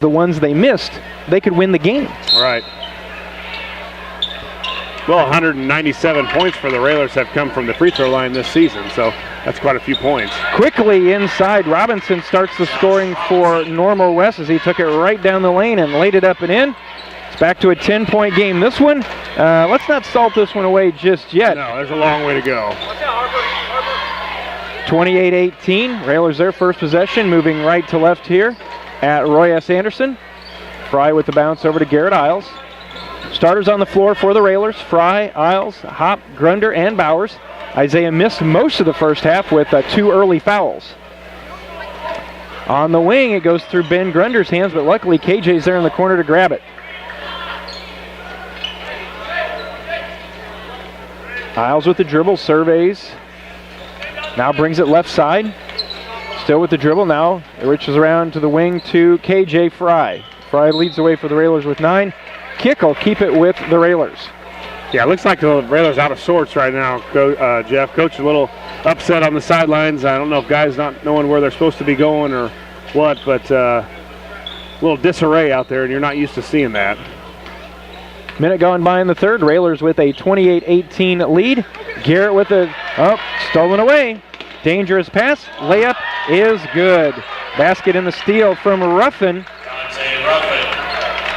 the ones they missed, they could win the game. Right. Well, 197 points for the Railers have come from the free throw line this season, so that's quite a few points. Quickly inside, Robinson starts the scoring for Normal West as he took it right down the lane and laid it up and in. It's back to a 10-point game. This one, let's not salt this one away just yet. No, there's a long way to go. 28-18, Railers their first possession, moving right to left here at Roy S. Anderson. Fry with the bounce over to Garrett Isles. Starters on the floor for the Railers: Fry, Isles, Hop, Grunder, and Bowers. Isaiah missed most of the first half with 2 early fouls. On the wing, it goes through Ben Grunder's hands, but luckily KJ's there in the corner to grab it. Isles with the dribble, surveys. Now brings it left side. Still with the dribble. Now it reaches around to the wing to KJ Fry. Fry leads the way for the Railers with 9. Kick will keep it with the Railers. Yeah, it looks like the Railers out of sorts right now, Jeff. Coach a little upset on the sidelines. I don't know if guys not knowing where they're supposed to be going or what, but a little disarray out there, and you're not used to seeing that. Minute gone by in the third. Railers with a 28-18 lead. Garrett with a, stolen away. Dangerous pass. Layup is good. Basket in the steal from Ruffin.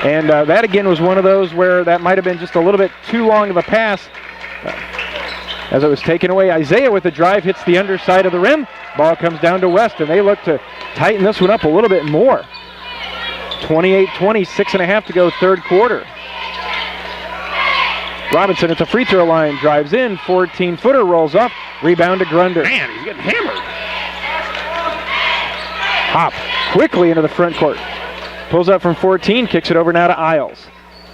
And that again was one of those where that might have been just a little bit too long of a pass as it was taken away. Isaiah with the drive hits the underside of the rim. Ball comes down to West, and they look to tighten this one up a little bit more. 28-20, 6.5 to go third quarter. Robinson at the free throw line, drives in, 14-footer, rolls off, rebound to Grunder. Man, he's getting hammered. Hop quickly into the front court. Pulls up from 14, kicks it over now to Isles.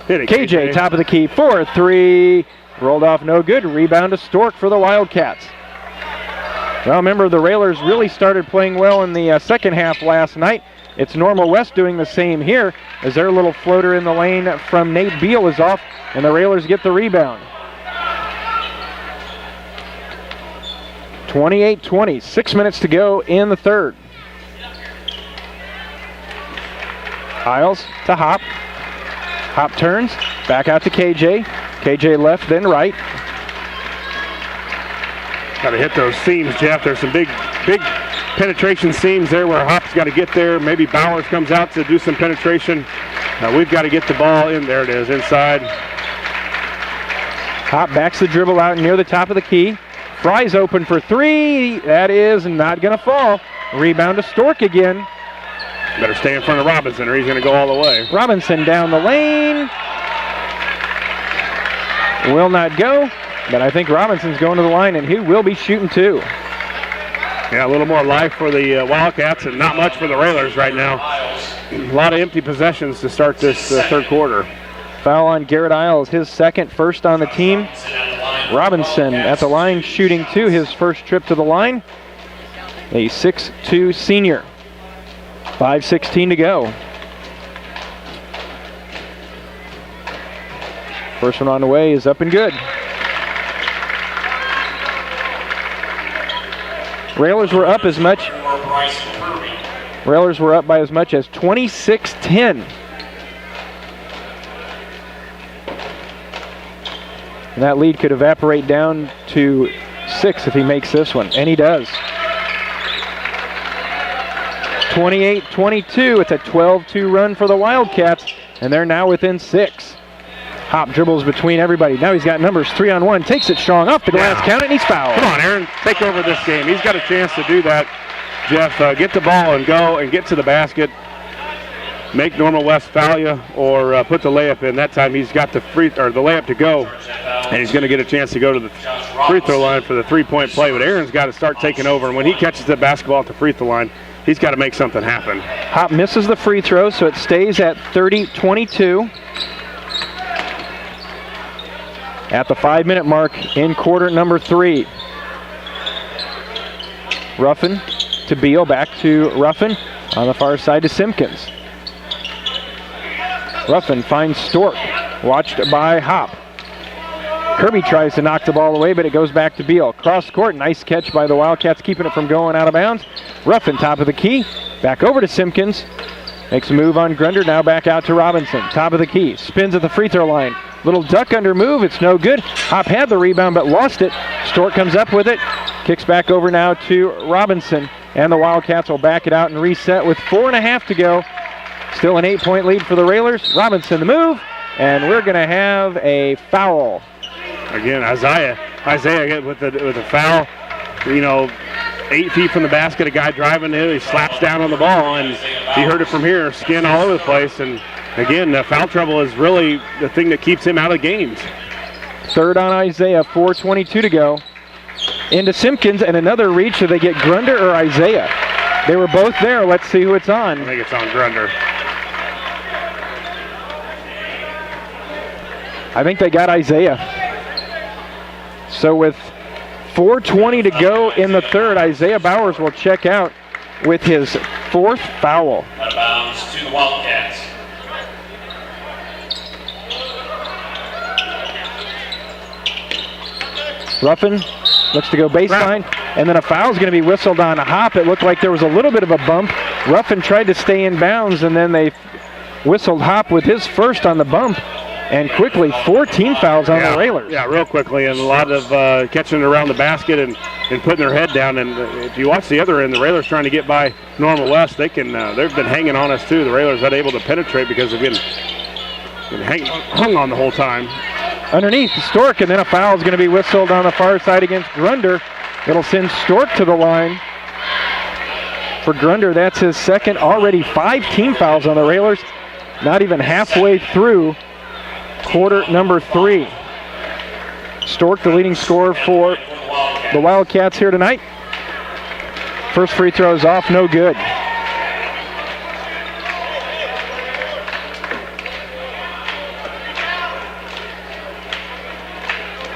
Hit it, KJ, top of the key, 4-3. Rolled off, no good. Rebound to Stork for the Wildcats. Well, remember, the Railers really started playing well in the second half last night. It's Normal West doing the same here as their little floater in the lane from Nate Beal is off, and the Railers get the rebound. 28-20, 6 minutes to go in the third. Isles to Hop. Hop turns, back out to KJ. KJ left, then right. Got to hit those seams, Jeff. There's some big penetration seams there where Hop's got to get there. Maybe Bowers comes out to do some penetration. We've got to get the ball in. There it is, inside. Hop backs the dribble out near the top of the key. Fry's open for 3. That is not going to fall. Rebound to Stork again. Better stay in front of Robinson or he's going to go all the way. Robinson down the lane. Will not go, but I think Robinson's going to the line, and he will be shooting too. Yeah, a little more life for the Wildcats and not much for the Railers right now. A lot of empty possessions to start this third quarter. Foul on Garrett Isles, his second, first on the team. Robinson at the line shooting two, his first trip to the line. A 6'2" senior. 5:16 to go. First one on the way is up and good. Railers were up as much. Railers were up by as much as 26-10. And that lead could evaporate down to 6 if he makes this one, and he does. 28-22, it's a 12-2 run for the Wildcats, and they're now within 6. Hop dribbles between everybody. Now he's got numbers 3-on-1, takes it strong, off the glass, count it, and he's fouled. Come on, Aaron, take over this game. He's got a chance to do that. Jeff, get the ball and go and get to the basket. Make Normal West foul you or put the layup in. That time he's got the layup to go, and he's going to get a chance to go to the free throw line for the three-point play. But Aaron's got to start taking over, and when he catches the basketball at the free throw line, he's got to make something happen. Hop misses the free throw, so it stays at 30-22. At the 5-minute mark in quarter number 3. Ruffin to Beal, back to Ruffin. On the far side to Simpkins. Ruffin finds Stork, watched by Hop. Kirby tries to knock the ball away, but it goes back to Beal. Cross court, nice catch by the Wildcats, keeping it from going out of bounds. Ruffin, top of the key, back over to Simpkins. Makes a move on Grunder, now back out to Robinson. Top of the key, spins at the free throw line. Little duck under move, it's no good. Hop had the rebound but lost it. Stork comes up with it, kicks back over now to Robinson. And the Wildcats will back it out and reset with 4.5 to go. Still an 8-point lead for the Railers. Robinson the move, and we're gonna have a foul. Again, Isaiah with a foul. 8 feet from the basket, a guy driving in, he slaps down on the ball, and he heard it from here, skin all over the place. And again, foul trouble is really the thing that keeps him out of games. Third on Isaiah, 4:22 to go. Into Simpkins, and another reach. Do they get Grunder or Isaiah? They were both there. Let's see who it's on. I think it's on Grunder. I think they got Isaiah. So with 4:20 to go in the third, Isaiah Bowers will check out with his 4th foul. Out of bounds to the Wildcats. Ruffin looks to go baseline, and then a foul is going to be whistled on Hop. It looked like there was a little bit of a bump. Ruffin tried to stay in bounds, and then they whistled Hop with his first on the bump. And quickly, 14 fouls on the Railers. Yeah, real quickly, and a lot of catching it around the basket and putting their head down. And if you watch the other end, the Railers trying to get by Normal West. They've been hanging on us too. The Railers not able to penetrate because they've been hung on the whole time. Underneath Stork, and then a foul is going to be whistled on the far side against Grunder. It'll send Stork to the line. For Grunder, that's his second. Already 5 team fouls on the Railers. Not even halfway through quarter number 3. Stork, the leading scorer for the Wildcats here tonight. First free throw is off, no good.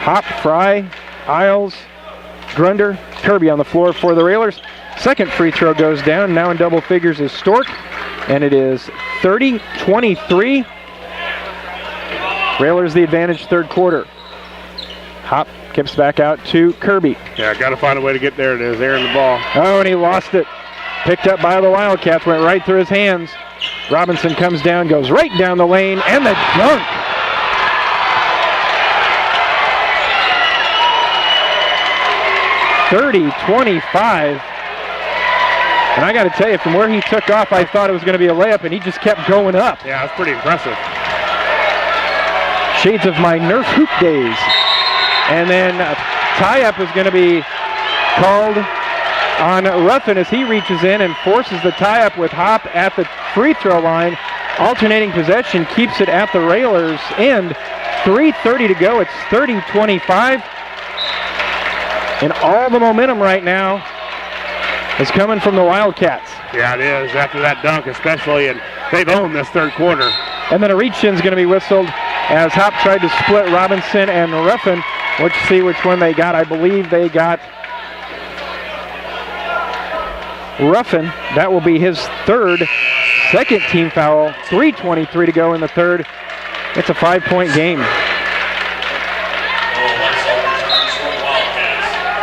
Hop, Fry, Isles, Grunder, Kirby on the floor for the Railers. Second free throw goes down. Now in double figures is Stork, and it is 30-23. Railers the advantage third quarter. Hop kips back out to Kirby. Yeah, got to find a way to get there. It is there in the ball. Oh, and he lost it. Picked up by the Wildcats, went right through his hands. Robinson comes down, goes right down the lane, and the dunk. (30-25). And I got to tell you, from where he took off, I thought it was going to be a layup, and he just kept going up. Yeah, that's pretty impressive. Shades of my Nerf hoop days. And then a tie-up is going to be called on Ruffin as he reaches in and forces the tie-up with Hop at the free throw line. Alternating possession keeps it at the Railers' end. 3:30 to go. It's 30-25. And all the momentum right now is coming from the Wildcats. Yeah, it is, after that dunk especially, and they've owned this third quarter. And then a reach-in is going to be whistled as Hop tried to split Robinson and Ruffin. Let's see which one they got. I believe they got Ruffin. That will be his third, second team foul. 3:23 to go in the third. It's a 5-point game.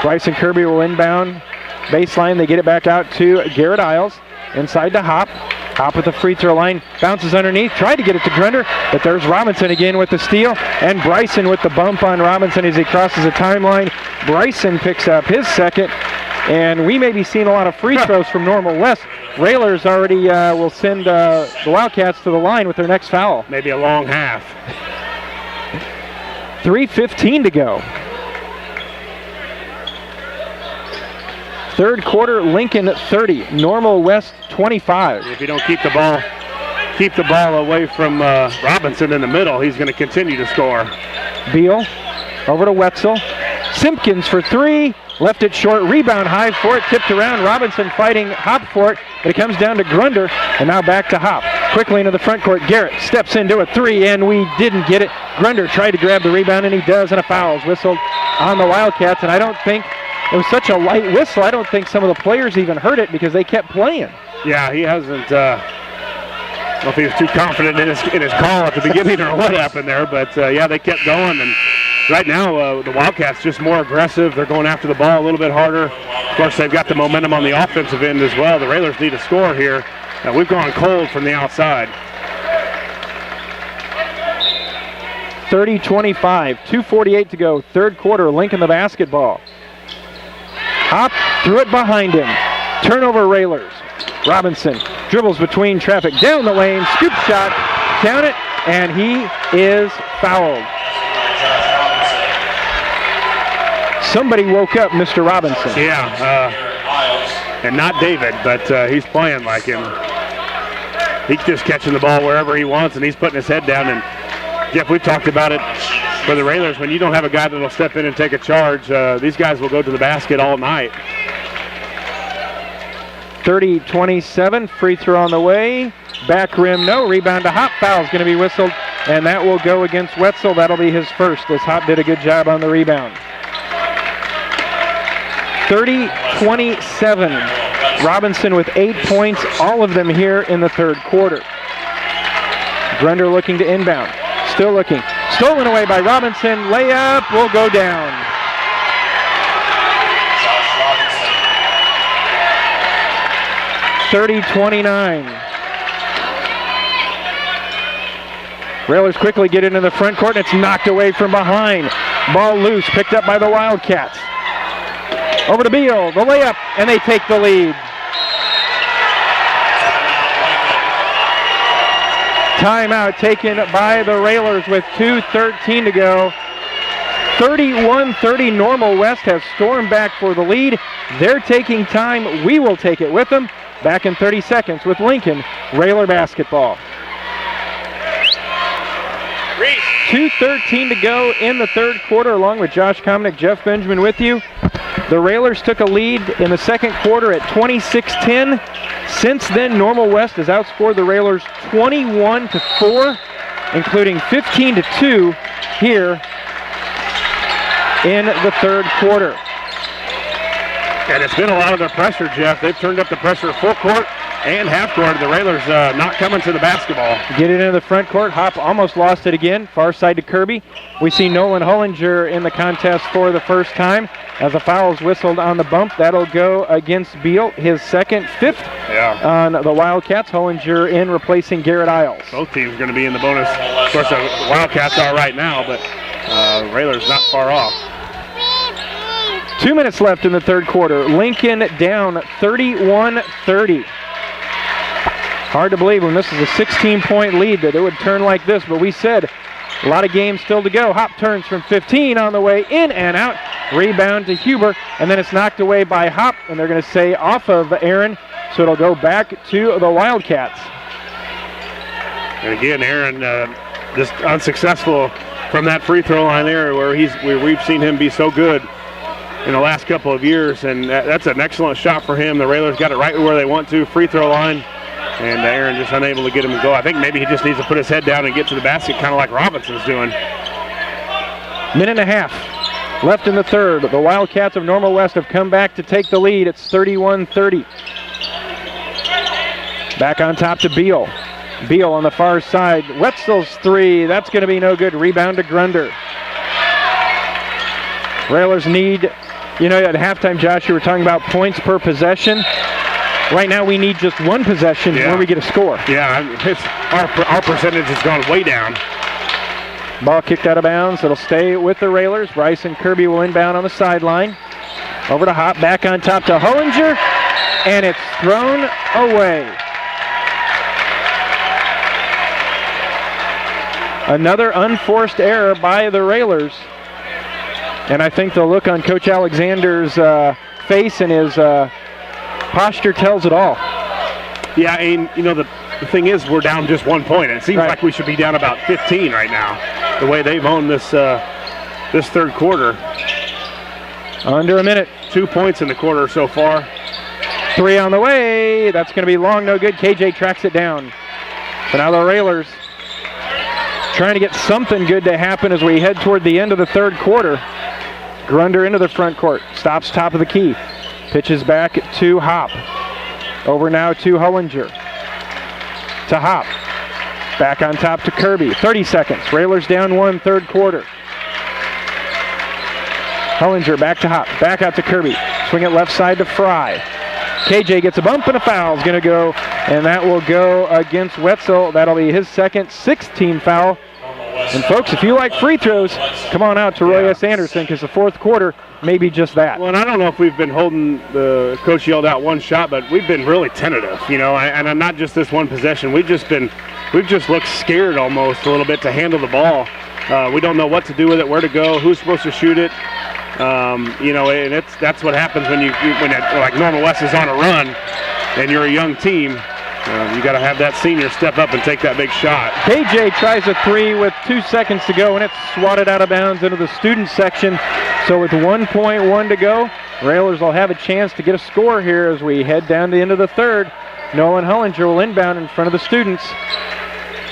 Bryson Kirby will inbound. Baseline, they get it back out to Garrett Isles. Inside to Hop. Hop at the free throw line. Bounces underneath. Tried to get it to Grunder, but there's Robinson again with the steal. And Bryson with the bump on Robinson as he crosses the timeline. Bryson picks up his second. And we may be seeing a lot of free throws from Normal West. Railers already will send the Wildcats to the line with their next foul. Maybe a long half. 3:15 to go. Third quarter, Lincoln 30, Normal West 25. If you don't keep the ball away from Robinson in the middle, he's going to continue to score. Beal over to Wetzel. Simpkins for 3, left it short, rebound high for it, tipped around. Robinson fighting Hop for it, but it comes down to Grunder, and now back to Hop. Quickly into the front court, Garrett steps into a 3, and we didn't get it. Grunder tried to grab the rebound, and he does, and a foul is whistled on the Wildcats, and I don't think it was such a light whistle. I don't think some of the players even heard it because they kept playing. Yeah, he hasn't. I don't know if he was too confident in his call at the beginning or what happened there, but yeah, they kept going. And right now, the Wildcats just more aggressive. They're going after the ball a little bit harder. Of course, they've got the momentum on the offensive end as well. The Railers need a score here Now we've gone cold from the outside. 30-25, 2:48 to go, third quarter. Lincoln the basketball. Hop threw it behind him. Turnover Railers. Robinson dribbles between traffic, down the lane, scoop shot, count it, and he is fouled. Somebody woke up Mr. Robinson. Yeah, and not David, but he's playing like him. He's just catching the ball wherever he wants, and he's putting his head down. And Jeff, we've talked about it for the Railers. When you don't have a guy that will step in and take a charge, these guys will go to the basket all night. 30-27, free throw on the way. Back rim, no. Rebound to Hop. Foul's going to be whistled, and that will go against Wetzel. That'll be his first, as Hop did a good job on the rebound. 30-27. Robinson with 8 points, all of them here in the third quarter. Grunder looking to inbound. Still looking. Stolen away by Robinson. Layup will go down. Josh 30-29. Railers quickly get into the front court, and it's knocked away from behind. Ball loose, picked up by the Wildcats. Over to Beal, the layup, and they take the lead. Timeout taken by the Railers with 2:13 to go. 31-30, Normal West has stormed back for the lead. They're taking time. We will take it with them. Back in 30 seconds with Lincoln Railer basketball. 2:13 to go in the third quarter, along with Josh Komnick, Jeff Benjamin with you. The Railers took a lead in the second quarter at 26-10. Since then, Normal West has outscored the Railers 21-4, including 15-2 here in the third quarter. And it's been a lot of their pressure, Jeff. They've turned up the pressure full court and half court. The Railers not coming to the basketball. Get it into the front court. Hop almost lost it again. Far side to Kirby. We see Nolan Hollinger in the contest for the first time as a foul is whistled on the bump. That'll go against Beal, his second, fifth on the Wildcats. Hollinger in replacing Garrett Isles. Both teams are going to be in the bonus. Of course, the Wildcats are right now, but Railers not far off. 2 minutes left in the third quarter. Lincoln down 31-30. Hard to believe when this is a 16-point lead that it would turn like this, but we said a lot of games still to go. Hop turns from 15 on the way in and out. Rebound to Huber, and then it's knocked away by Hop, and they're going to say off of Aaron, so it'll go back to the Wildcats. And again, Aaron just unsuccessful from that free throw line there where we've seen him be so good in the last couple of years, and that's an excellent shot for him. The Railers got it right where they want to, free throw line, and Aaron just unable to get him to go. I think maybe he just needs to put his head down and get to the basket, kind of like Robinson's doing. Minute and a half left in the third. The Wildcats of Normal West have come back to take the lead. It's 31-30. Back on top to Beal. Beal on the far side. Wetzel's three. That's going to be no good. Rebound to Grunder. Railers need, at halftime, Josh, you were talking about points per possession. Right now, we need just one possession where we get a score. Yeah, our percentage has gone way down. Ball kicked out of bounds. It'll stay with the Railers. Bryson Kirby will inbound on the sideline. Over to Hop, back on top to Hollinger, and it's thrown away. Another unforced error by the Railers. And I think the look on Coach Alexander's face and his posture tells it all. Yeah, and the thing is, we're down just 1 point. It seems like we should be down about 15 right now, the way they've owned this third quarter. Under a minute. 2 points in the quarter so far. Three on the way. That's going to be long, no good. KJ tracks it down. So now the Railers trying to get something good to happen as we head toward the end of the third quarter. Grunder into the front court. Stops top of the key. Pitches back to Hop. Over now to Hollinger. To Hop. Back on top to Kirby. 30 seconds. Railers down one, third quarter. Hollinger back to Hop. Back out to Kirby. Swing it left side to Fry. KJ gets a bump and a foul. Is going to go and that will go against Wetzel. That'll be his second, 6th team foul. And folks, if you like free throws, come on out to Roy S. Anderson, because the fourth quarter may be just that. Well, and I don't know if we've been holding, the coach yelled out one shot, but we've been really tentative, you know, and not just this one possession. We've just looked scared almost a little bit to handle the ball. We don't know what to do with it, where to go, who's supposed to shoot it. You know, and that's what happens when like Normal West is on a run and you're a young team. You got to have that senior step up and take that big shot. KJ tries a three with 2 seconds to go, and it's swatted out of bounds into the student section. So with 1.1 to go, Railers will have a chance to get a score here as we head down the end of the third. Nolan Hullinger will inbound in front of the students.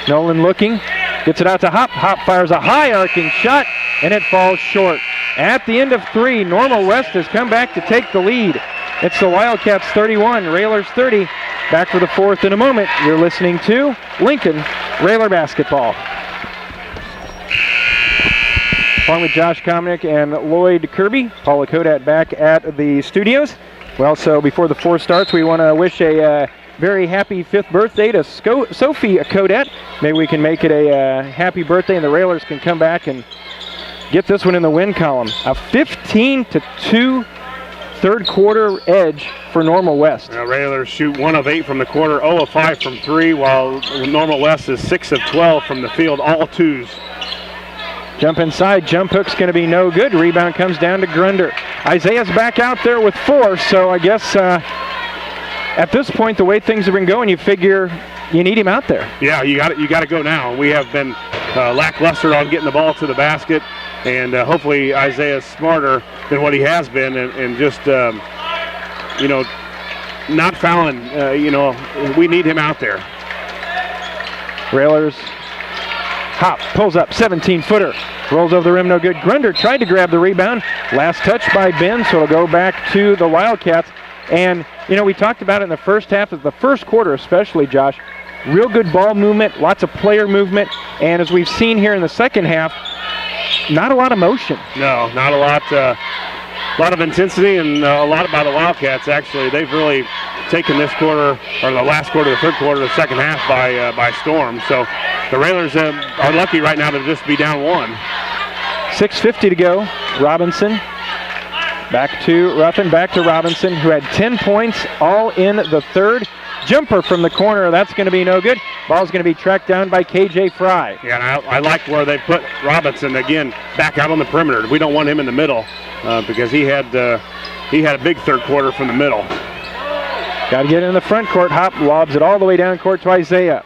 Nolan looking, gets it out to Hop. Hop fires a high arcing shot, and it falls short. At the end of 3, Normal West has come back to take the lead. It's the Wildcats 31, Railers 30. Back for the fourth in a moment. You're listening to Lincoln Railer Basketball. Along with Josh Komnick and Lloyd Kirby, Paula Kodat back at the studios. Well, so before the fourth starts, we want to wish a very happy 5th birthday to Sophie Kodat. Maybe we can make it a happy birthday and the Railers can come back and get this one in the win column. A 15-2 third quarter edge for Normal West. Railers shoot 1 of 8 from the quarter, 0 of 5 from 3, while Normal West is 6 of 12 from the field, all 2s. Jump inside, jump hook's going to be no good. Rebound comes down to Grunder. Isaiah's back out there with 4, so I guess at this point, the way things have been going, you figure you need him out there. Yeah, you got to go now. We have been lackluster on getting the ball to the basket, and hopefully Isaiah's smarter than what he has been, and just you know, not fouling. You know, we need him out there. Railers. Hop pulls up, 17-footer. Rolls over the rim, no good. Grunder tried to grab the rebound. Last touch by Ben, so it'll go back to the Wildcats. And, you know, we talked about it in the first half of the first quarter especially, Josh. Real good ball movement, lots of player movement. And as we've seen here in the second half, not a lot of motion. No, not a lot. A lot of intensity and a lot by the Wildcats, actually. They've really taken this quarter, or the last quarter, the third quarter, the second half by storm. So the Railers are lucky right now to just be down 1. 6:50 to go. Robinson back to Ruffin, back to Robinson, who had 10 points all in the third. Jumper from the corner, that's going to be no good. Ball's going to be tracked down by KJ Fry. Yeah, and I like where they put Robinson again back out on the perimeter. We don't want him in the middle because he had a big third quarter from the middle. Got to get in the front court. Hop lobs it all the way down court to Isaiah.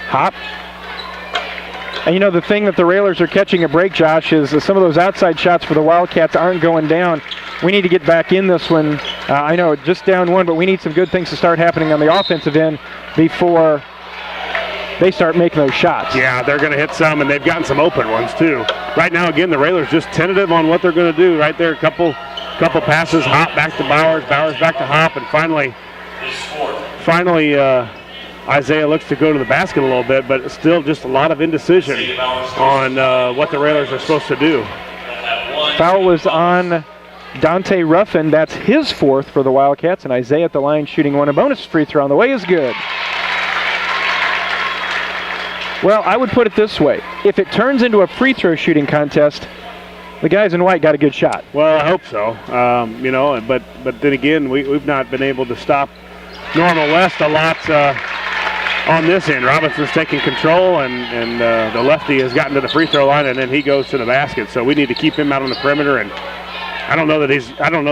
Hop. And you know, the thing that the Railers are catching a break, Josh, is some of those outside shots for the Wildcats aren't going down. We need to get back in this one. I know just down 1, but we need some good things to start happening on the offensive end before they start making those shots. Yeah, they're going to hit some, and they've gotten some open ones too. Right now, again, the Railers just tentative on what they're going to do. Right there, a couple passes. Hop back to Bowers, Bowers back to Hop, and finally, Isaiah looks to go to the basket a little bit, but still just a lot of indecision on what the Railers are supposed to do. Foul was on Dante Ruffin. That's his 4th for the Wildcats, and Isaiah at the line shooting 1. A bonus free throw on the way is good. Well, I would put it this way. If it turns into a free throw shooting contest, the guys in white got a good shot. Well, I hope so. You know, but then again, we've not been able to stop Normal West a lot on this end. Robinson's taking control, and the lefty has gotten to the free throw line, and then he goes to the basket. So we need to keep him out on the perimeter. And I don't know that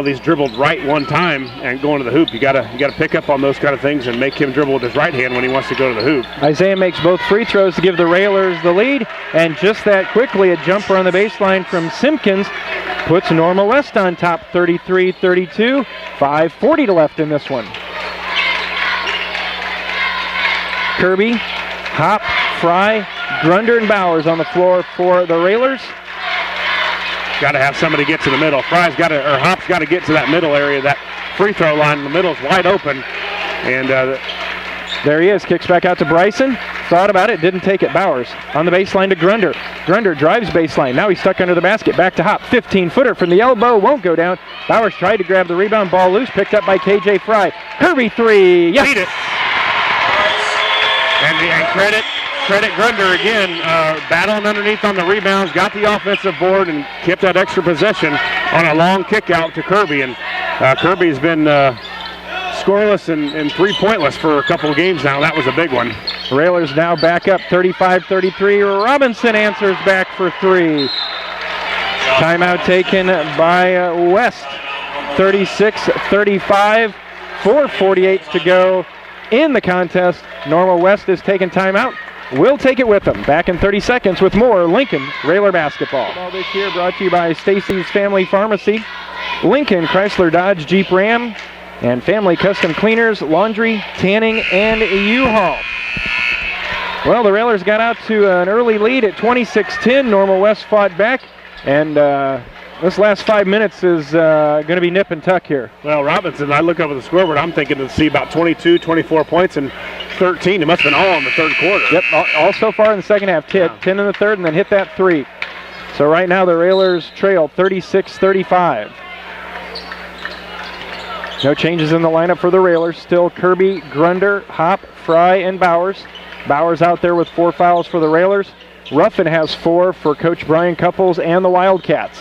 he's dribbled right one time and going to the hoop. You gotta pick up on those kind of things and make him dribble with his right hand when he wants to go to the hoop. Isaiah makes both free throws to give the Railers the lead, and just that quickly, a jumper on the baseline from Simpkins puts Normal West on top, 33-32. 5:40 to left in this one. Kirby, Hop, Fry, Grunder, and Bowers on the floor for the Railers. Got to have somebody get to the middle. Hop's got to get to that middle area. That free throw line in the middle is wide open. And there he is. Kicks back out to Bryson. thought about it, didn't take it. Bowers on the baseline to Grunder. Grunder drives baseline. Now he's stuck under the basket. Back to Hop. 15-footer from the elbow. Won't go down. Bowers tried to grab the rebound. Ball loose. Picked up by KJ Fry. Kirby three. Yes. Beat it. And credit Grunder again, battling underneath on the rebounds, got the offensive board and kept that extra possession on a long kick out to Kirby. And Kirby's been scoreless and three-pointless for a couple of games now. That was a big one. Railers now back up 35-33. Robinson answers back for three. Timeout taken by West. 36-35. 4:48 to go in the contest. Normal West is taking timeout. We'll take it with them. Back in 30 seconds with more Lincoln Railer basketball. All this year brought to you by Stacy's Family Pharmacy, Lincoln Chrysler Dodge Jeep Ram, and Family Custom Cleaners, Laundry, Tanning, and U-Haul. Well, the Railers got out to an early lead at 26-10. Normal West fought back, and this last 5 minutes is going to be nip and tuck here. Well, Robinson, I look over the scoreboard, I'm thinking to see about 22, 24 points and 13. It must have been all in the third quarter. Yep, all so far in the second half. 10 in the third and then hit that three. So right now the Railers trail 36-35. No changes in the lineup for the Railers. Still Kirby, Grunder, Hop, Fry, and Bowers. Bowers out there with 4 fouls for the Railers. Ruffin has 4 for Coach Brian Couples and the Wildcats.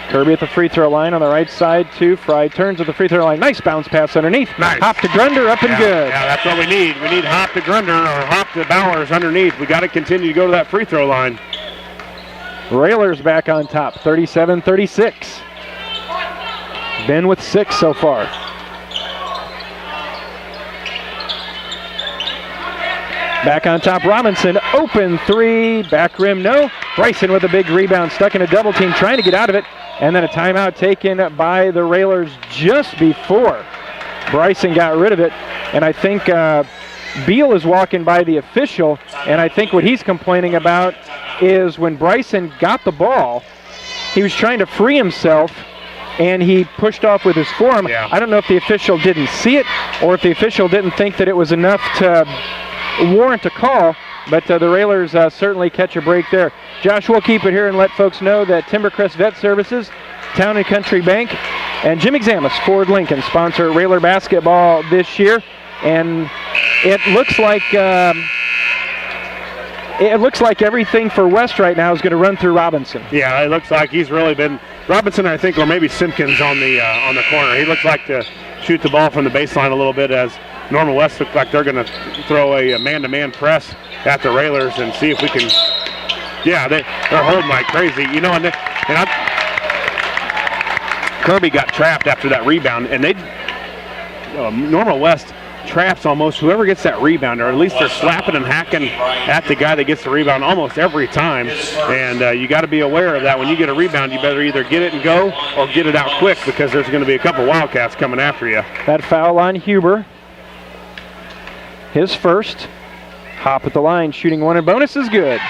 Kirby at the free throw line on the right side to Fry. Turns at the free throw line. Nice bounce pass underneath. Nice. Hop to Grunder, up and good. Yeah, that's what we need. We need Hop to Grunder or Hop to Bowers underneath. We got to continue to go to that free throw line. Railers back on top, 37-36. Ben with 6 so far. Back on top, Robinson, open three, back rim, no. Bryson with a big rebound, stuck in a double team, trying to get out of it. And then a timeout taken by the Railers just before Bryson got rid of it. And I think Beal is walking by the official, and I think what he's complaining about is when Bryson got the ball, he was trying to free himself, and he pushed off with his forearm. Yeah. I don't know if the official didn't see it or if the official didn't think that it was enough to warrant a call, but the Railers certainly catch a break there. Josh, we'll keep it here and let folks know that Timbercrest Vet Services, Town and Country Bank, and Jim Examus Ford Lincoln sponsor Railer basketball this year, and it looks like everything for West right now is going to run through Robinson. Yeah, it looks like he's really been Robinson, I think, or maybe Simpkins on the corner. He looks like to shoot the ball from the baseline a little bit, as Normal West looks like they're going to throw a man-to-man press at the Railers and see if we can. Yeah, they're holding like crazy, you know. Kirby got trapped after that rebound, and Normal West traps almost whoever gets that rebound, or at least they're slapping and hacking at the guy that gets the rebound almost every time. And you got to be aware of that. When you get a rebound, you better either get it and go or get it out quick, because there's going to be a couple Wildcats coming after you. That foul on Huber, his first. Hop at the line, shooting one, and bonus is good.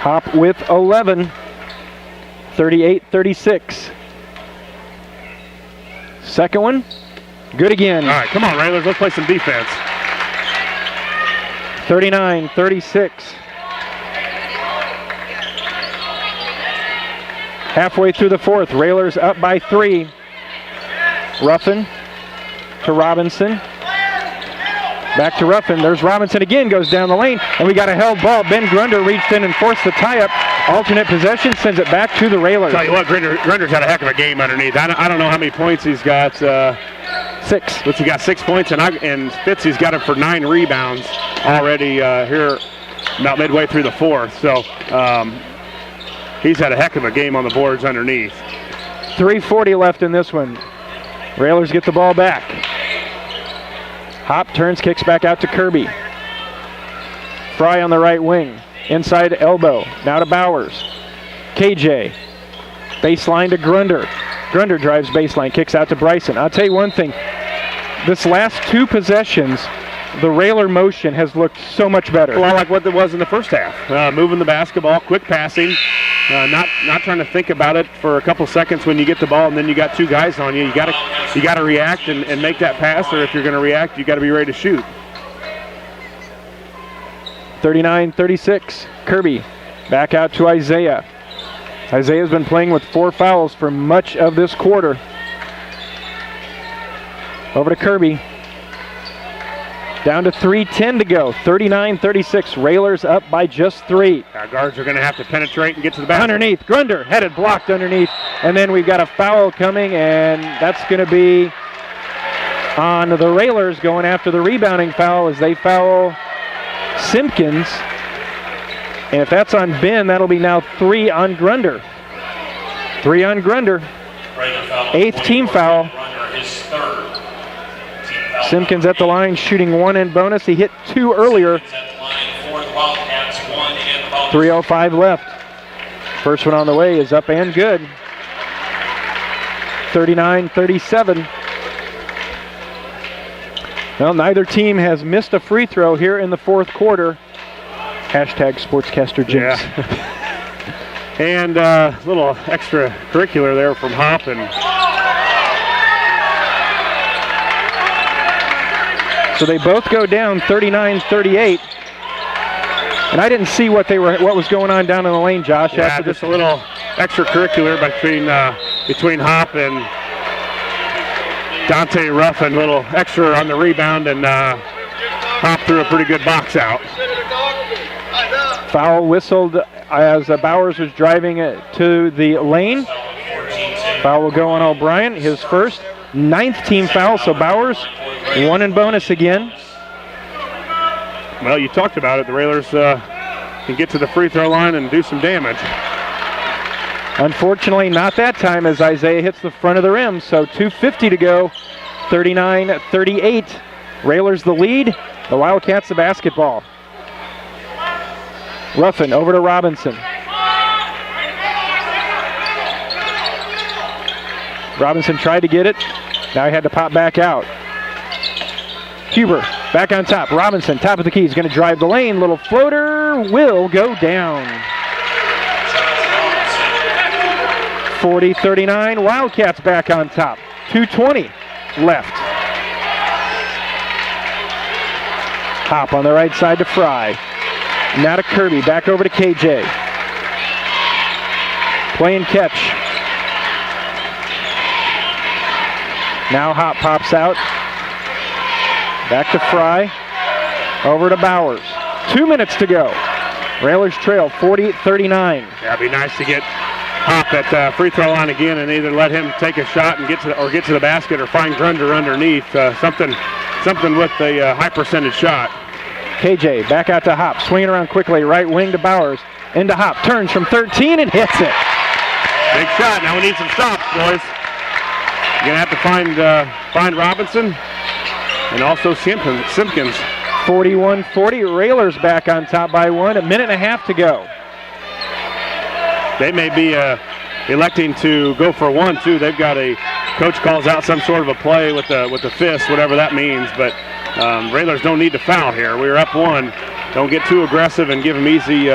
Hop with 11, 38-36. Second one, good again. All right, come on, Railers, let's play some defense. 39-36. Halfway through the fourth, Railers up by 3. Ruffin to Robinson. Back to Ruffin. There's Robinson again, goes down the lane, and we got a held ball. Ben Grunder reached in and forced the tie-up. Alternate possession, sends it back to the Railers. Tell you what, Grunder's had a heck of a game underneath. I don't know how many points he's got. 6. But he got 6 points, and Spitzy's got him for 9 rebounds already here about midway through the fourth. So he's had a heck of a game on the boards underneath. 3:40 left in this one. Railers get the ball back. Hop turns, kicks back out to Kirby. Fry on the right wing. Inside elbow. Now to Bowers. KJ. Baseline to Grunder. Grunder drives baseline, kicks out to Bryson. I'll tell you one thing. This last 2 possessions, the Railer motion has looked so much better. A lot like what it was in the first half. Moving the basketball, quick passing, Not trying to think about it for a couple seconds when you get the ball and then you got two guys on you. You got to react and make that pass, or if you're going to react, you got to be ready to shoot. 39-36, Kirby back out to Isaiah. Isaiah's been playing with 4 fouls for much of this quarter. Over to Kirby. Down to 3:10 to go. 39-36. Railers up by just 3. Our guards are going to have to penetrate and get to the basket. Underneath. Grunder headed, blocked underneath. And then we've got a foul coming, and that's going to be on the Railers going after the rebounding foul as they foul Simpkins. And if that's on Ben, that'll be now 3 on Grunder. 3 on Grunder. 8th team foul. Simpkins at the line shooting 1 in bonus. He hit 2 earlier. 3:05 left. First one on the way is up and good. 39-37. Well, neither team has missed a free throw here in the 4th quarter. Hashtag Sportscaster Jinx. Yeah. And a little extracurricular there from Hop. And so they both go down 39-38. And I didn't see what was going on down in the lane, Josh. Yeah, after just a little extracurricular between Hop and Dante Ruffin. A little extra on the rebound, and Hop threw a pretty good box out. Foul whistled as Bowers was driving to the lane. Foul will go on O'Brien, his first. 9th team foul, so Bowers 1 in bonus again. Well, you talked about it. The Railers can get to the free throw line and do some damage. Unfortunately, not that time as Isaiah hits the front of the rim, so 2:50 to go. 39-38. Railers the lead. The Wildcats the basketball. Ruffin over to Robinson. Robinson tried to get it. Now he had to pop back out. Huber back on top. Robinson, top of the key. He's going to drive the lane. Little floater will go down. 40-39. Wildcats back on top. 2:20 left. Hop on the right side to Fry. Now to Kirby. Back over to KJ. Playing catch. Now Hop pops out. Back to Fry. Over to Bowers. 2 minutes to go. Railers trail 40-39. Yeah, it'd be nice to get Hop at the free throw line again and either let him take a shot and get to the basket, or find Grunder underneath. Something with a high percentage shot. KJ back out to Hop. Swinging around quickly. Right wing to Bowers. Into Hop. Turns from 13 and hits it. Big shot. Now we need some stops, boys. You're going to have to find Robinson and also Simpkins. 41-40. Railers back on top by 1. 1.5 minutes to go. They may be electing to go for 1, too. They've got coach calls out some sort of a play with the fist, whatever that means. But Railers don't need to foul here. We're up 1. Don't get too aggressive and give them easy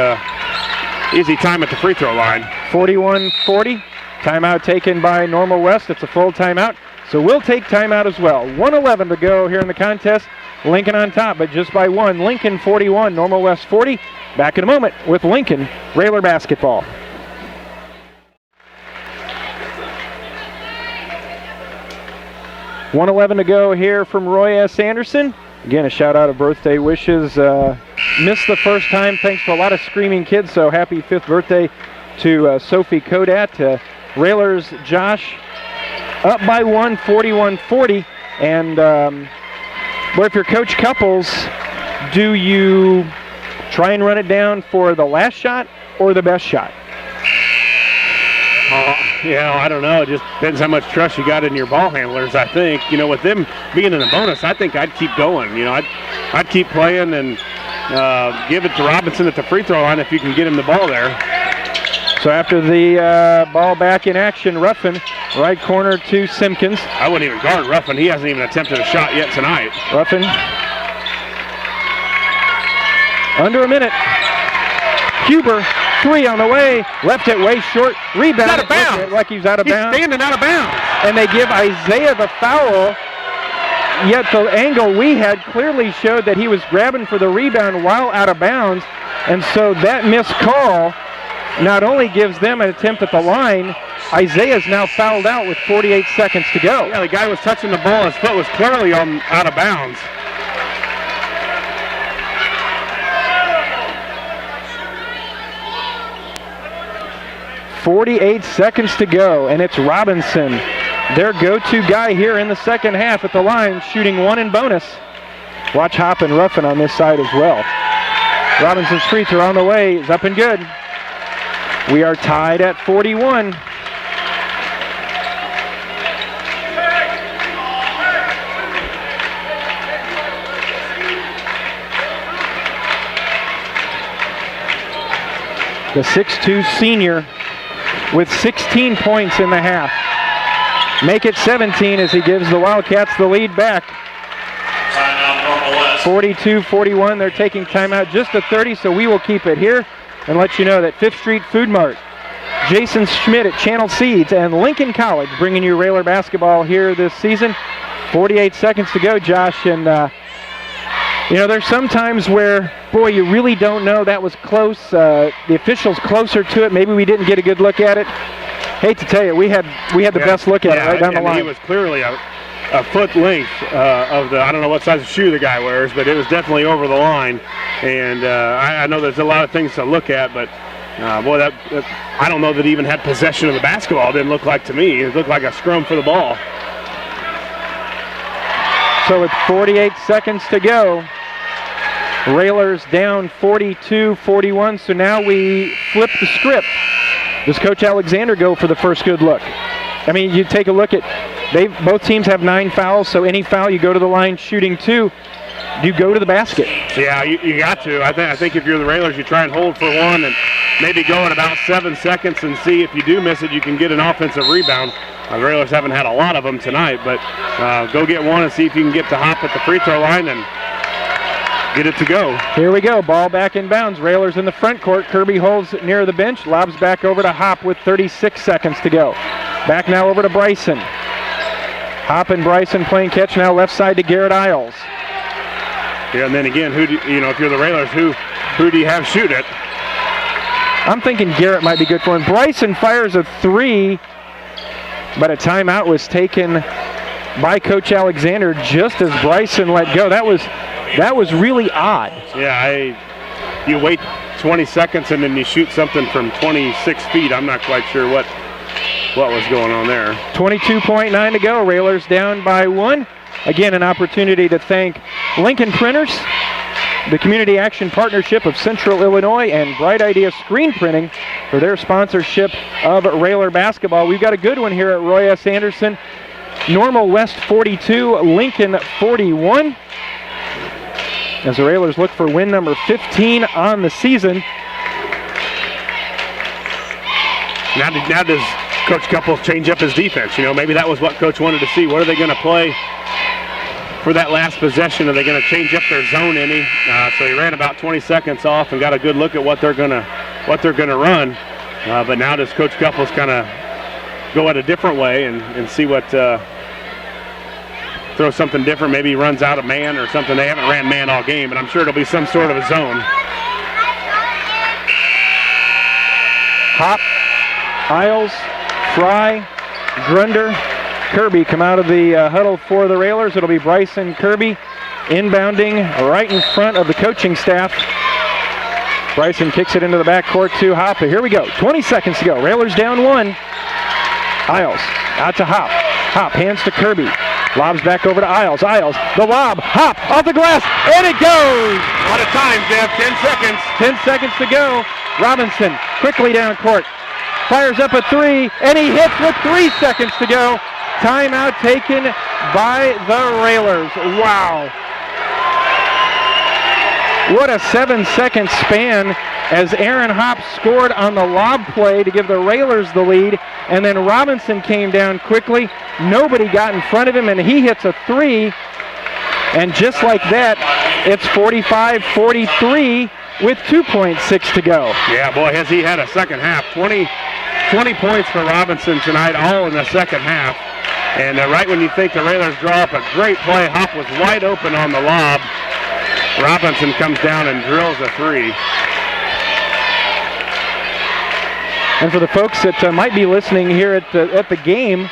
time at the free throw line. 41-40. Timeout taken by Normal West. It's a full timeout, so we'll take timeout as well. 1:11 to go here in the contest. Lincoln on top, but just by 1. Lincoln 41, Normal West 40. Back in a moment with Lincoln Railer basketball. $1:11 to go here from Roy S. Anderson. Again, a shout out of birthday wishes. Missed the first time thanks to a lot of screaming kids, so happy 5th birthday to Sophie Kodat. Railers, Josh, up by 1, 41-40. And boy, if you're Coach Couples, do you try and run it down for the last shot or the best shot? I don't know. It just depends how much trust you got in your ball handlers, I think. With them being in the bonus, I think I'd keep going. I'd keep playing and give it to Robinson at the free throw line if you can get him the ball there. So after the ball back in action, Ruffin, right corner to Simpkins. I wouldn't even guard Ruffin. He hasn't even attempted a shot yet tonight. Ruffin. Under a minute. Huber three on the way. Left it way short. Rebound. Out of bounds. Like he's out of bounds. He's standing out of bounds. And they give Isaiah the foul. Yet the angle we had clearly showed that he was grabbing for the rebound while out of bounds. And so that missed call not only gives them an attempt at the line, Isaiah's now fouled out with 48 seconds to go. Yeah, the guy was touching the ball. His foot was clearly out of bounds. .48 seconds to go, and it's Robinson, their go-to guy here in the second half at the line, shooting one in bonus. Watch Hop and Ruffin on this side as well. Robinson's free throw on the way is up and good. We are tied at 41. The 6'2 senior with 16 points in the half. Make it 17 as he gives the Wildcats the lead back. 42-41, they're taking timeout just at 30, so we will keep it here and let you know that 5th Street Food Mart, Jason Schmidt at Channel Seeds, and Lincoln College bringing you Railer basketball here this season. 48 seconds to go, Josh, and you know, there's some times where, boy, you really don't know. That was close. The officials closer to it. Maybe we didn't get a good look at it. Hate to tell you, we had the best look at it right down the line. He was clearly a foot length of the, I don't know what size of shoe the guy wears, but it was definitely over the line. And I know there's a lot of things to look at, but boy, that I don't know that he even had possession of the basketball. It didn't look like to me. It looked like a scrum for the ball. So with 48 seconds to go, Railers down 42-41, so now we flip the script. Does Coach Alexander go for the first good look? I mean, you take a look at, both teams have 9 fouls, so any foul you go to the line shooting 2, do you go to the basket? Yeah, you got to. I think if you're the Railers, you try and hold for one and maybe go in about 7 seconds and see if you do miss it, you can get an offensive rebound. The Railers haven't had a lot of them tonight, but go get one and see if you can get to Hop at the free throw line and get it to go. Here we go, ball back in bounds. Railers in the front court. Kirby holds near the bench, lobs back over to Hop with 36 seconds to go. Back now over to Bryson. Hop and Bryson playing catch now left side to Garrett Isles. Yeah, and then again, if you're the Railers, who do you have shoot it? I'm thinking Garrett might be good for him. Bryson fires a 3, but a timeout was taken by Coach Alexander just as Bryson let go. That was really odd. Yeah, you wait 20 seconds and then you shoot something from 26 feet. I'm not quite sure what was going on there. 22.9 to go. Railers down by 1. Again, an opportunity to thank Lincoln Printers, the Community Action Partnership of Central Illinois, and Bright Idea Screen Printing for their sponsorship of Railer basketball. We've got a good one here at Roy S. Anderson. Normal West 42, Lincoln 41. As the Railers look for win number 15 on the season. Now does Coach Couples change up his defense? You know, maybe that was what Coach wanted to see. What are they going to play for that last possession? Are they going to change up their zone any? So he ran about 20 seconds off and got a good look at what they're going to run. But now does Coach Couples kind of go at a different way and see what throw something different? Maybe he runs out of man or something. They haven't ran man all game, but I'm sure it'll be some sort of a zone. Hop, Isles, Fry, Grunder, Kirby come out of the huddle for the Railers. It'll be Bryson Kirby inbounding right in front of the coaching staff. Bryson kicks it into the backcourt to Hop. Here we go, 20 seconds to go. Railers down 1. Isles out to Hop. Hop hands to Kirby. Lobs back over to Isles. Isles, the lob, Hop, off the glass, and it goes! What a time, Jeff, 10 seconds. 10 seconds to go. Robinson quickly down court. Fires up a 3, and he hits with 3 seconds to go. Timeout taken by the Railers. Wow. What a 7-second span as Aaron Hop scored on the lob play to give the Railers the lead, and then Robinson came down quickly. Nobody got in front of him, and he hits a 3. And just like that, it's 45-43. with 2.6 to go. Yeah, boy, has he had a second half. 20 points for Robinson tonight, all in the second half. And right when you think the Railers draw up a great play, Hop was wide open on the lob. Robinson comes down and drills a three. And for the folks that might be listening here at the game,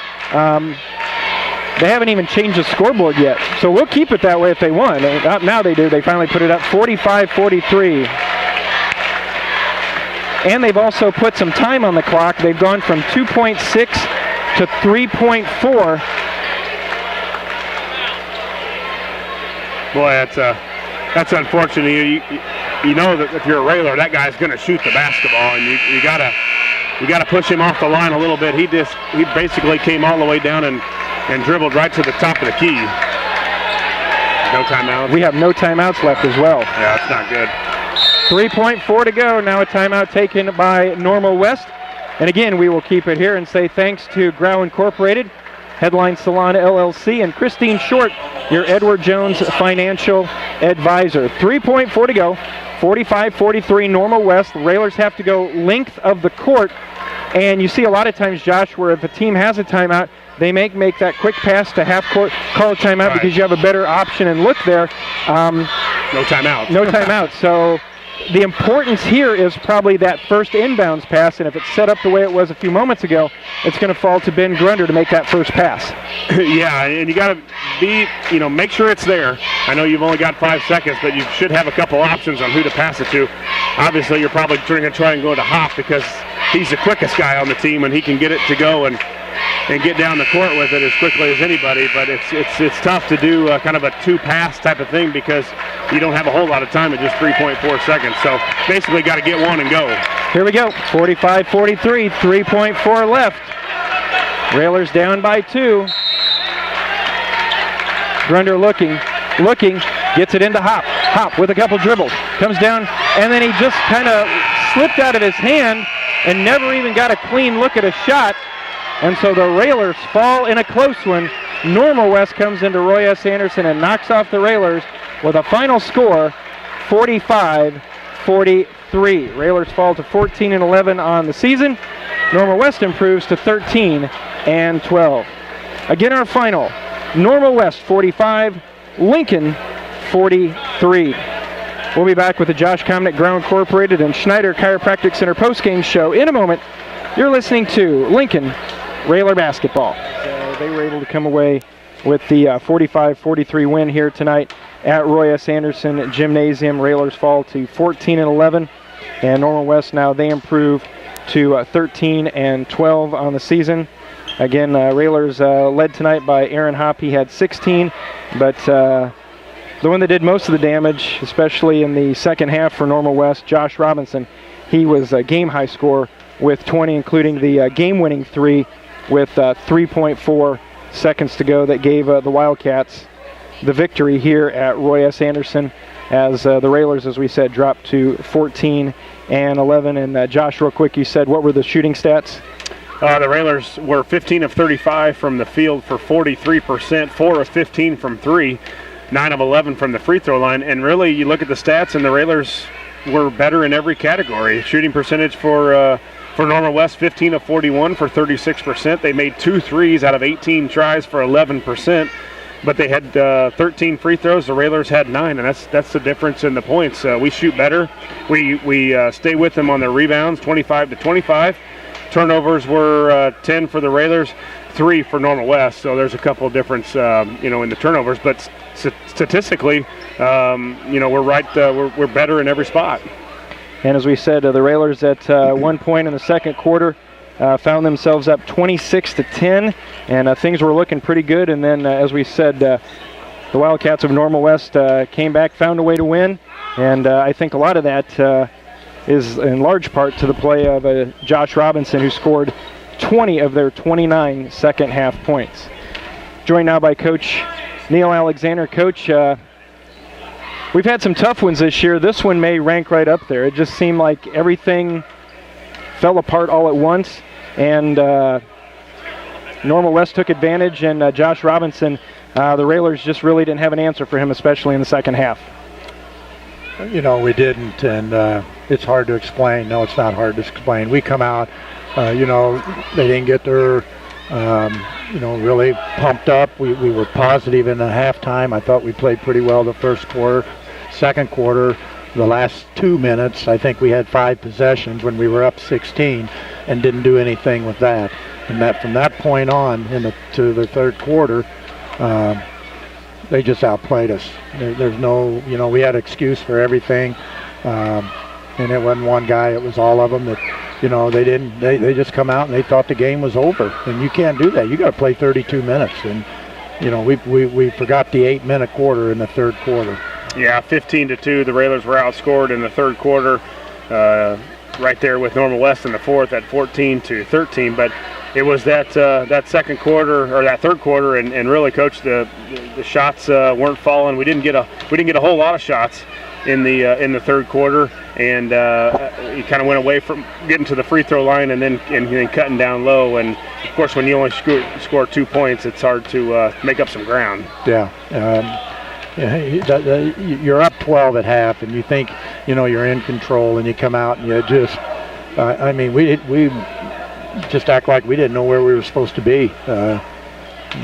they haven't even changed the scoreboard yet. So we'll keep it that way if they won. Now they do. They finally put it up 45-43. And they've also put some time on the clock. They've gone from 2.6 to 3.4. Boy, that's unfortunate. You know that if you're a Railer, that guy's going to shoot the basketball, and you gotta push him off the line a little bit. He basically came all the way down and dribbled right to the top of the key. No timeouts. We have no timeouts left as well. Yeah, that's not good. 3.4 to go. Now a timeout taken by Normal West. And again, we will keep it here and say thanks to Grau Incorporated, Headline Salon LLC, and Christine Short, your Edward Jones financial advisor. 3.4 to go. 45-43 Normal West. The Railers have to go length of the court. And you see a lot of times, Josh, where if a team has a timeout, they make that quick pass to half court, call a timeout because you have a better option and look there. No timeout. No timeout. So the importance here is probably that first inbounds pass, and if it's set up the way it was a few moments ago, it's going to fall to Ben Grunder to make that first pass. Yeah, and you got to make sure it's there. I know you've only got 5 seconds, but you should have a couple options on who to pass it to. Obviously, you're probably going to try and go to Hop because he's the quickest guy on the team, and he can get it to go and get down the court with it as quickly as anybody. But it's tough to do kind of a two-pass type of thing because you don't have a whole lot of time at just 3.4 seconds. So basically got to get one and go. Here we go. 45-43, 3.4 left. Railers down by 2. Grunder looking, gets it into Hop. Hop with a couple dribbles, comes down, and then he just kind of slipped out of his hand and never even got a clean look at a shot. And so the Railers fall in a close one. Normal West comes into Roy S. Anderson and knocks off the Railers with a final score, 45-43. Railers fall to 14-11 on the season. Normal West improves to 13-12. Again, our final, Normal West 45, Lincoln 43. We'll be back with the Josh Komnick Grau Incorporated and Schneider Chiropractic Center postgame show in a moment. You're listening to Lincoln Railer basketball. So they were able to come away with the 45-43 win here tonight at Roy S. Anderson Gymnasium. Railers fall to 14-11, and Normal West now they improve to 13-12 on the season. Again, Railers led tonight by Aaron Hop. He had 16, but the one that did most of the damage, especially in the second half for Normal West, Josh Robinson, he was a game-high score with 20, including the game-winning 3 with 3.4 seconds to go that gave the Wildcats the victory here at Roy S. Anderson as the Railers, as we said, dropped to 14-11. And Josh, real quick, you said what were the shooting stats? The Railers were 15 of 35 from the field for 43%, 4 of 15 from 3, 9 of 11 from the free throw line. And really, you look at the stats, and the Railers were better in every category. Shooting percentage for Normal West, 15 of 41 for 36%. They made 2 threes out of 18 tries for 11%, but they had 13 free throws. The Railers had 9, and that's the difference in the points. We shoot better. We stay with them on their rebounds, 25 to 25. Turnovers were 10 for the Railers, 3 for Normal West. So there's a couple of difference, in the turnovers. But statistically, we're right. We're better in every spot. And as we said, the Railers at one point in the second quarter found themselves up 26-10, and things were looking pretty good. And then, as we said, the Wildcats of Normal West came back, found a way to win. And I think a lot of that is in large part to the play of Josh Robinson, who scored 20 of their 29 second half points. Joined now by Coach Neil Alexander. Coach, we've had some tough ones this year. This one may rank right up there. It just seemed like everything fell apart all at once, and Normal West took advantage, and Josh Robinson, the Railers just really didn't have an answer for him, especially in the second half. we didn't, and it's hard to explain. No, it's not hard to explain. We come out, they didn't get their, really pumped up. We were positive in the halftime. I thought we played pretty well the first quarter. Second quarter, the last 2 minutes, I think we had 5 possessions when we were up 16 and didn't do anything with that. And that from that point on to the third quarter, they just outplayed us. There's no, we had excuse for everything. And it wasn't one guy, it was all of them that, they just come out and they thought the game was over. And you can't do that. You got to play 32 minutes. And, we forgot the 8-minute quarter in the third quarter. Yeah, 15-2. The Railers were outscored in the third quarter, right there with Normal West in the fourth at 14-13. But it was that second quarter or that third quarter, and really, Coach, the shots weren't falling. We didn't get a whole lot of shots in the third quarter, and he kind of went away from getting to the free throw line and then cutting down low. And of course, when you only score 2 points, it's hard to make up some ground. Yeah. You're up 12 at half, and you think you're in control, and you come out and you just we just act like we didn't know where we were supposed to be.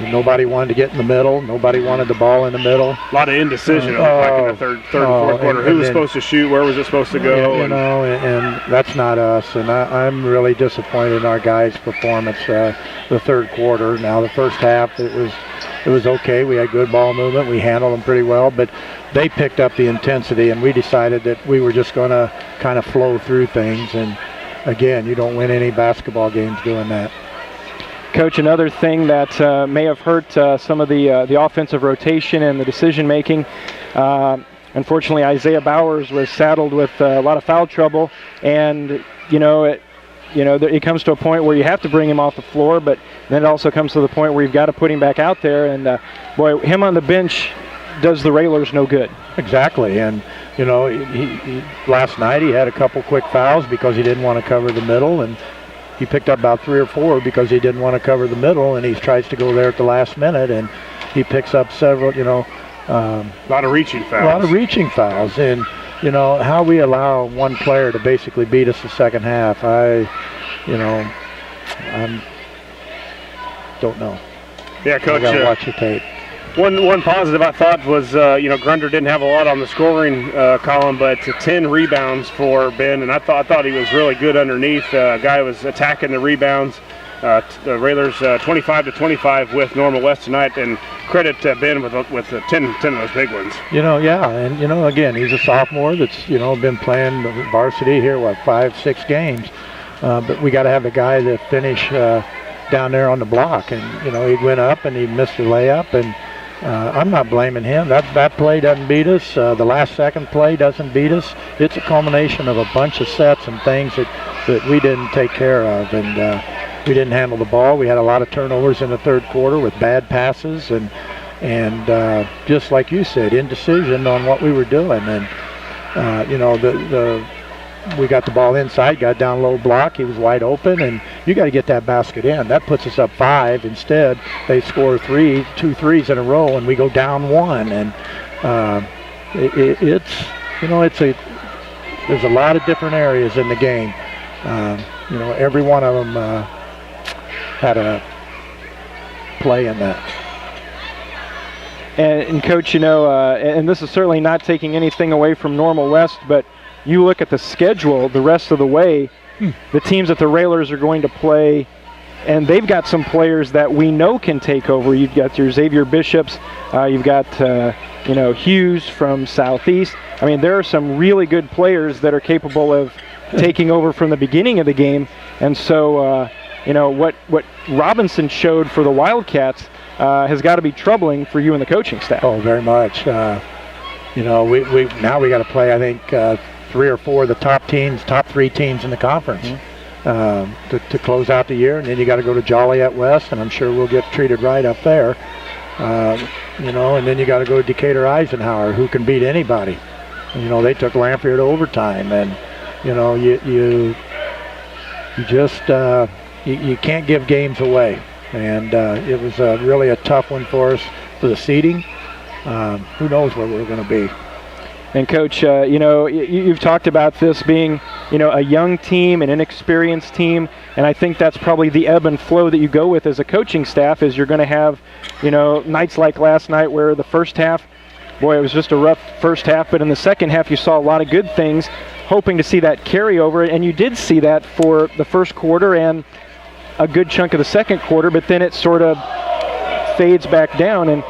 Nobody wanted to get in the middle. Nobody wanted the ball in the middle. A lot of indecision in the third and fourth quarter. Who was supposed to shoot? Where was it supposed to go? And that's not us. And I'm really disappointed in our guys' performance the third quarter. Now the first half, it was okay. We had good ball movement. We handled them pretty well. But they picked up the intensity, and we decided that we were just going to kind of flow through things. And again, you don't win any basketball games doing that. Coach, another thing that may have hurt some of the offensive rotation and the decision making. Unfortunately, Isaiah Bowers was saddled with a lot of foul trouble, and it comes to a point where you have to bring him off the floor, but then it also comes to the point where you've got to put him back out there. And him on the bench does the Railers no good. Exactly, and he last night he had a couple quick fouls because he didn't want to cover the middle, and he picked up about 3 or 4 because he didn't want to cover the middle, and he tries to go there at the last minute, and he picks up several, a lot of reaching fouls. A lot of reaching fouls, and how we allow one player to basically beat us the second half, I don't know. Yeah, Coach. I gotta watch the tape. One positive I thought was, Grunder didn't have a lot on the scoring column, but 10 rebounds for Ben, and I thought he was really good underneath. Guy was attacking the rebounds. The Railers 25-25 with Normal West tonight, and credit Ben with 10 of those big ones. And again, he's a sophomore that's been playing varsity here 5-6 games, but we got to have a guy that finish down there on the block, and he went up and he missed the layup, and I'm not blaming him. That play doesn't beat us. The last second play doesn't beat us. It's a culmination of a bunch of sets and things that we didn't take care of, and we didn't handle the ball. We had a lot of turnovers in the third quarter with bad passes, and just like you said, indecision on what we were doing. And we got the ball inside, got down low block. He was wide open, and you got to get that basket in. That puts us up 5. Instead, they score 2 threes in a row, and we go down 1. And there's a lot of different areas in the game. Every one of them had a play in that. And Coach, and this is certainly not taking anything away from Normal West, but you look at the schedule the rest of the way, the teams that the Railers are going to play, and they've got some players that we know can take over. You've got your Xavier Bishops, you've got Hughes from Southeast. I mean, there are some really good players that are capable of taking over from the beginning of the game. And so, what Robinson showed for the Wildcats has got to be troubling for you and the coaching staff. Oh, very much. We got to play, I think, 3 or 4 of the top 3 teams in the conference to close out the year, and then you got to go to Joliet West, and I'm sure we'll get treated right up there. And then you got to go to Decatur Eisenhower, who can beat anybody. They took Lamprey to overtime, and you just you can't give games away, and it was really a tough one for us for the seeding. Who knows where we're going to be. And Coach, you've talked about this being, a young team, an inexperienced team, and I think that's probably the ebb and flow that you go with as a coaching staff. Is you're going to have, nights like last night where the first half, boy, it was just a rough first half, but in the second half you saw a lot of good things, hoping to see that carry over, and you did see that for the first quarter and a good chunk of the second quarter, but then it sort of fades back down. And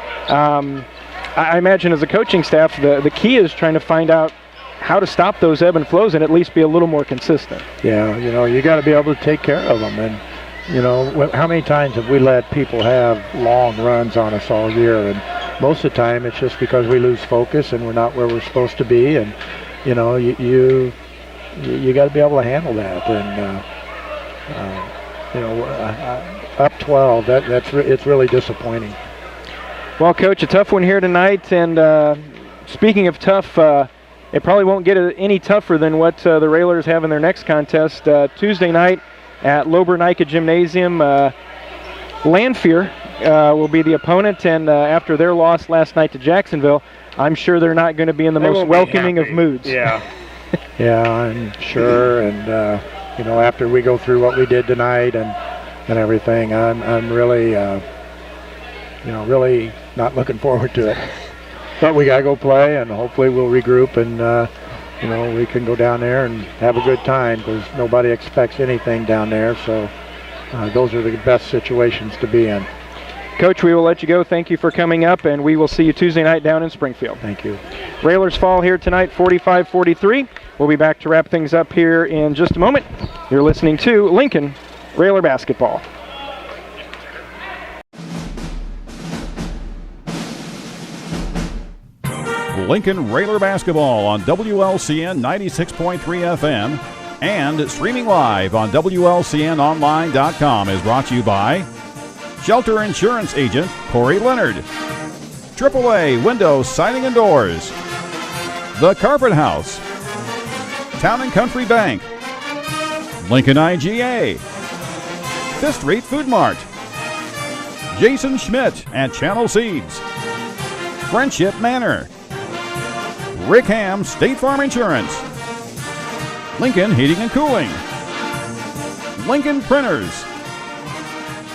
I imagine as a coaching staff, the key is trying to find out how to stop those ebb and flows and at least be a little more consistent. Yeah, you got to be able to take care of them. And, how many times have we let people have long runs on us all year? And most of the time it's just because we lose focus and we're not where we're supposed to be. And, you got to be able to handle that. And, up 12, it's really disappointing. Well, Coach, a tough one here tonight. And speaking of tough, it probably won't get any tougher than what the Railers have in their next contest. Tuesday night at Lobernica Gymnasium, Lanphier will be the opponent. And after their loss last night to Jacksonville, I'm sure they're not going to be in the most welcoming of moods. Yeah. Yeah, I'm sure. And, after we go through what we did tonight and everything, I'm really, really not looking forward to it. But we got to go play, and hopefully we'll regroup and, we can go down there and have a good time because nobody expects anything down there. So those are the best situations to be in. Coach, we will let you go. Thank you for coming up, and we will see you Tuesday night down in Springfield. Thank you. Railers fall here tonight, 45-43. We'll be back to wrap things up here in just a moment. You're listening to Lincoln Railer Basketball. Lincoln Railer Basketball on WLCN 96.3 FM and streaming live on WLCNonline.com is brought to you by Shelter Insurance Agent Corey Leonard, AAA Windows, Siding and Doors, The Carpet House, Town & Country Bank, Lincoln IGA, Fifth Street Food Mart, Jason Schmidt at Channel Seeds, Friendship Manor, Rick Ham State Farm Insurance, Lincoln Heating and Cooling, Lincoln Printers,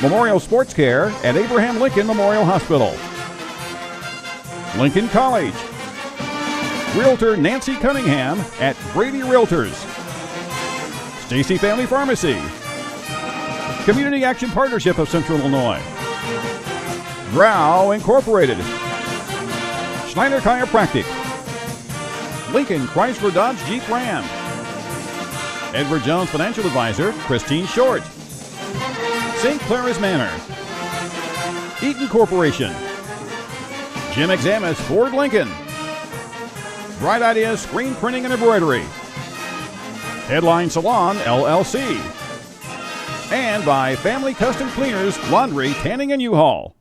Memorial Sports Care at Abraham Lincoln Memorial Hospital, Lincoln College, Realtor Nancy Cunningham at Brady Realtors, Stacy Family Pharmacy, Community Action Partnership of Central Illinois, Grau Incorporated, Schneider Chiropractic, Lincoln Chrysler Dodge Jeep Ram, Edward Jones Financial Advisor Christine Short, St. Clara's Manor, Eaton Corporation, Jim Examus Ford Lincoln, Bright Ideas Screen Printing and Embroidery, Headline Salon LLC, and by Family Custom Cleaners Laundry, Tanning and U-Haul.